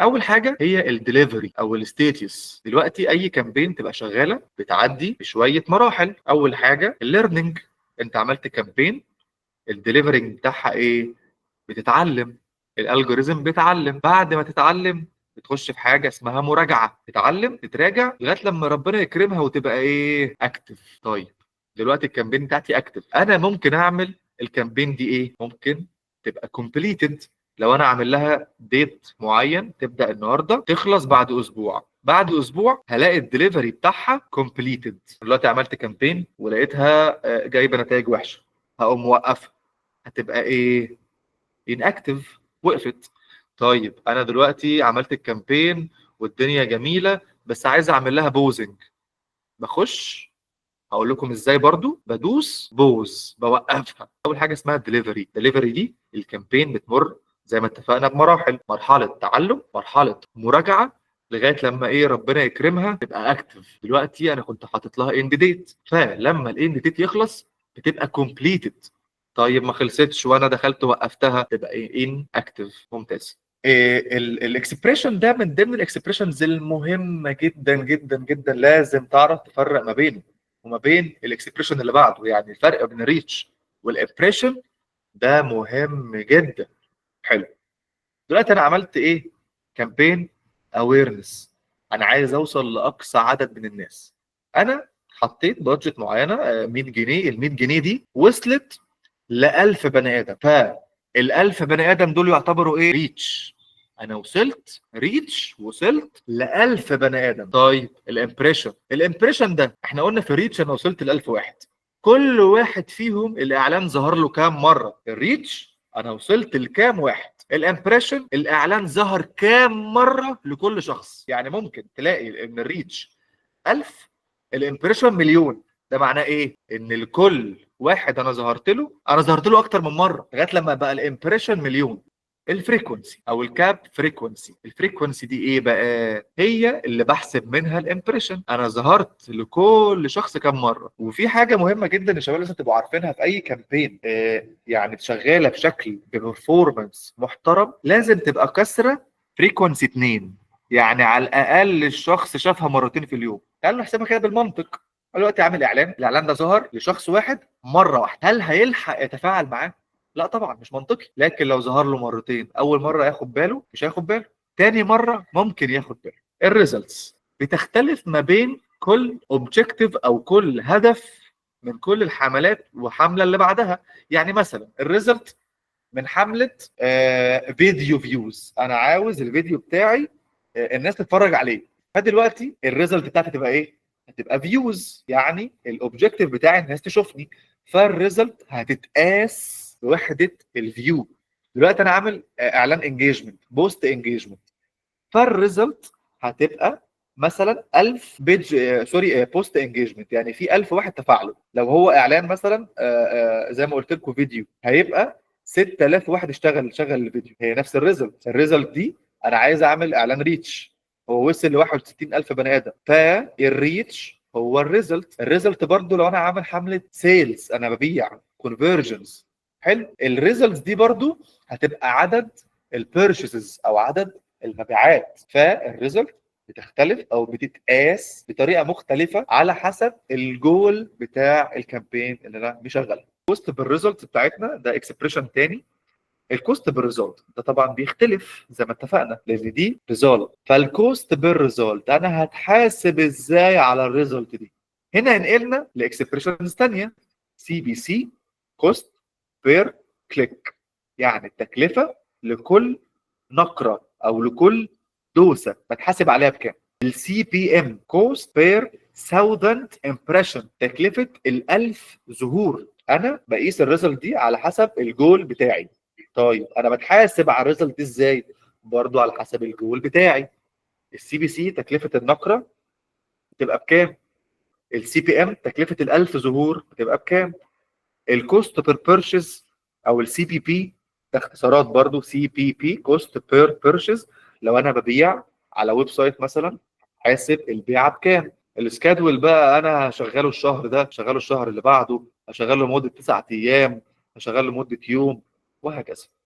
اول حاجه هي الدليفري او الستيتس. دلوقتي اي كامبين تبقى شغاله بتعدي بشويه مراحل. اول حاجه الليرنينج، انت عملت كامبين، الدليفرنج بتاعها ايه؟ بتتعلم، الالجوريزم بيتعلم. بعد ما تتعلم بتخش في حاجه اسمها مراجعه، تتعلم تتراجع لغايه لما ربنا يكرمها وتبقى ايه؟ اكتف. طيب دلوقتي الكامبين بتاعتي اكتف، انا ممكن اعمل الكامبين دي ايه؟ ممكن تبقى كومبليتد. لو انا عامل لها ديت معين، تبدا النهارده تخلص بعد اسبوع، بعد اسبوع هلاقي الدليفري بتاعها كومبليتد. دلوقتي عملت كامبين ولقيتها جايبه نتائج وحشه، هقوم موقفها، هتبقى ايه؟ انكتف، وقفت. طيب انا دلوقتي عملت الكامبين والدنيا جميله، بس عايز اعمل لها بوزنج. بخش، هقول لكم ازاي برضو، بدوس بوز، بوقفها. اول حاجه اسمها ديليفري. ديليفري دي الكامبين بتمر زي ما اتفقنا بمراحل، مرحله تعلم، مرحله مراجعه، لغايه لما ايه؟ ربنا يكرمها تبقى اكتف. دلوقتي انا كنت حاطط لها اند ديت، فلما الاند ديت يخلص بتبقى كومبليتد. طيب ما خلصتش وانا دخلت وقفتها، تبقى ايه؟ ان اكتف. ممتاز. الاكسبريشن ده من ضمن الاكسبريشنز المهمه جدا جدا جدا، لازم تعرف تفرق ما بينه وما بين الاكسبريشن اللي بعده. يعني الفرق بين الريتش والامبريشن ده مهم جدا. حلو. دلوقتي انا عملت ايه؟ كامبين اويرنس، انا عايز اوصل لاقصى عدد من الناس. انا حطيت بادجت معينه 100 جنيه. ال 100 جنيه دي وصلت ل 1000 بني ادم، فال 1000 بني ادم دول يعتبروا ايه؟ ريتش. انا وصلت ريتش، وصلت ل 1000 بني ادم. طيب الامبريشن، الامبريشن ده احنا قلنا في الريتش انا وصلت ل 1000 واحد، كل واحد فيهم الاعلان ظهر له كام مره؟ الريتش انا وصلت لكام واحد؟ الامبريشن الاعلان ظهر كام مره لكل شخص؟ يعني ممكن تلاقي ان الريتش 1000، الامبريشن مليون. ده معناه ايه؟ ان لكل واحد انا ظهرت له اكتر من مره لغايه لما بقى الامبريشن مليون. الفريكونسي او الكاب فريكونسي، الفريكونسي دي ايه بقى؟ هي اللي بحسب منها الامبريشن، انا ظهرت لكل شخص كام مره. وفي حاجه مهمه جدا يا شباب لازم تبقوا عارفينها في اي كامبين يعني شغاله بشكل ببرفورمانس محترم، لازم تبقى كسره فريكونسي 2. يعني على الاقل الشخص شافها مرتين في اليوم. تعالوا نحسبها كده بالمنطق. دلوقتي عامل اعلان، الاعلان ده ظهر لشخص واحد مره واحده، هل هيلحق يتفاعل معاه؟ لا طبعا، مش منطقي. لكن لو ظهر له مرتين، اول مره ياخد باله؟ مش هياخد باله. تاني مره ممكن ياخد باله. الريزلتس بتختلف ما بين كل اوبجيكتيف او كل هدف من كل الحملات وحمله اللي بعدها. يعني مثلا الريزلت من حمله فيديو فيوز، انا عاوز الفيديو بتاعي الناس تتفرج عليه، فدلوقتي الريزلت بتاعتي تبقى ايه؟ هتبقى فيوز، يعني الاوبجيكتيف بتاعي الناس تشوفني، فالريزلت هتتقاس بوحده الفيو. دلوقتي انا عامل اعلان انجيجمنت، بوست انجيجمنت، فالريزلت هتبقى مثلا 1000 بيج سوري بوست انجيجمنت، يعني في 1000 واحد تفاعلوا. لو هو اعلان مثلا زي ما قلت لكم فيديو، هيبقى 6000 واحد شغل الفيديو. هي نفس الريزلت. الريزلت دي انا عايز اعمل اعلان ريتش، هو وصل ل 61000 بني ادم، فالريتش هو الريزلت. الريزلت برضو لو انا عامل حمله سيلز، انا ببيع كونفرجنز، حلو، الريزلتس دي برضو هتبقى عدد البيرشيزز او عدد المبيعات. فالريزلت بتختلف او بتتقاس بطريقه مختلفه على حسب الجول بتاع الكامبين اللي انا مشغلها. كوست بالريزلت بتاعتنا ده اكسبريشن تاني. الكوست بالريزلت ده طبعا بيختلف زي ما اتفقنا، لان دي ريزلت. فالكوست بالريزلت انا هتحاسب ازاي على الريزلت دي؟ هنا نقلنا لاكسبريشنز ثانيه، سي بي سي، كوست بير كليك، يعني التكلفه لكل نقره او لكل دوسه بتحاسب عليها بكام. السي بي ام، كوست بير 1000 امبريشن، تكلفه ال1000 ظهور. انا بقيس الريزلت دي على حسب الجول بتاعي. طيب انا بتحاسب على الريزلت دي ازاي؟ برضو على حسب الجول بتاعي. السي بي سي تكلفه النقره بتبقى بكام؟ السي بي ام تكلفه ال1000 ظهور بتبقى بكام؟ الكوست بير بيرشيز او السي بي بي، ده اختصارات برضو، سي بي بي كوست بير بيرشيز. لو انا ببيع على ويب سايت مثلا، حاسب البيعه بكام. السكادول بقى انا هشغله الشهر ده، هشغله الشهر اللي بعده، هشغله لمده 9 ايام، هشغله لمده يوم، وهكذا.